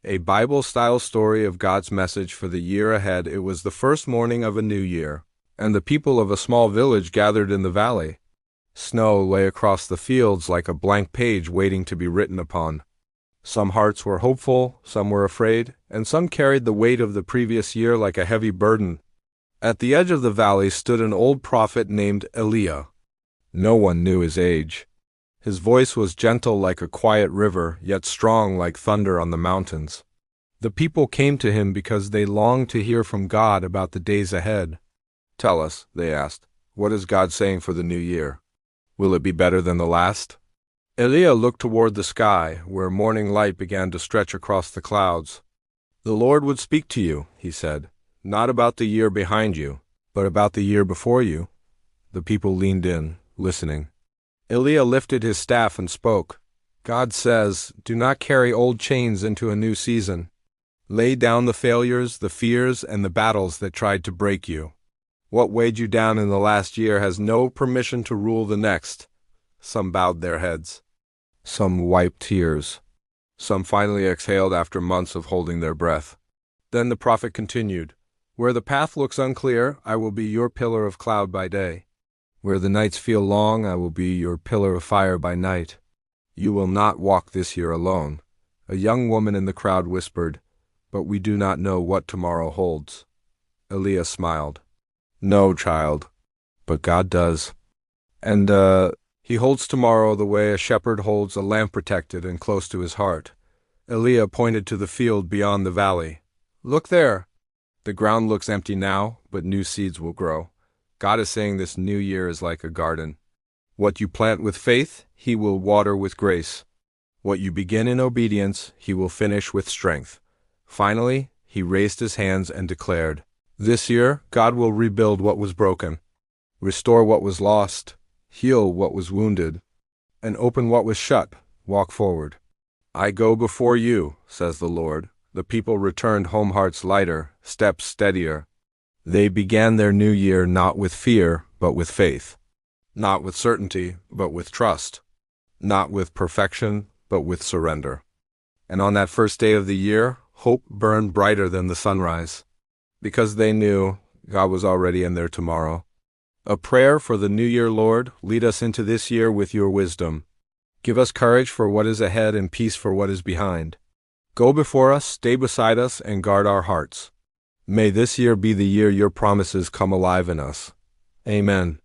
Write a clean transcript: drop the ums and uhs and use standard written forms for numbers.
A Bible-style story of God's message for the year ahead. It was the first morning of a new year, and the people of a small village gathered in the valley. Snow lay across the fields like a blank page waiting to be written upon. Some hearts were hopeful, some were afraid, and some carried the weight of the previous year like a heavy burden. At the edge of the valley stood an old prophet named Eliah. No one knew his age. His voice was gentle like a quiet river, yet strong like thunder on the mountains. The people came to him because they longed to hear from God about the days ahead. "Tell us," they asked, "what is God saying for the new year? Will it be better than the last?" Eliah looked toward the sky, where morning light began to stretch across the clouds. "The Lord would speak to you," he said, "not about the year behind you, but about the year before you." The people leaned in, listening. Eliah lifted his staff and spoke. "God says, do not carry old chains into a new season. Lay down the failures, the fears, and the battles that tried to break you. What weighed you down in the last year has no permission to rule the next." Some bowed their heads. Some wiped tears. Some finally exhaled after months of holding their breath. Then the prophet continued, "Where the path looks unclear, I will be your pillar of cloud by day. Where the nights feel long, I will be your pillar of fire by night. You will not walk this year alone." A young woman in the crowd whispered, "But we do not know what tomorrow holds." Eliah smiled. "No, child, but God does. And, He holds tomorrow the way a shepherd holds a lamb protected and close to his heart." Eliah pointed to the field beyond the valley. "Look there. The ground looks empty now, but new seeds will grow. God is saying this new year is like a garden. What you plant with faith, He will water with grace. What you begin in obedience, He will finish with strength." Finally, he raised his hands and declared, "This year, God will rebuild what was broken, restore what was lost, heal what was wounded, and open what was shut. Walk forward. I go before you," says the Lord. The people returned home, hearts lighter, steps steadier. They began their new year not with fear, but with faith. Not with certainty, but with trust. Not with perfection, but with surrender. And on that first day of the year, hope burned brighter than the sunrise, because they knew God was already in their tomorrow. A prayer for the new year. Lord, lead us into this year with your wisdom. Give us courage for what is ahead and peace for what is behind. Go before us, stay beside us, and guard our hearts. May this year be the year your promises come alive in us. Amen.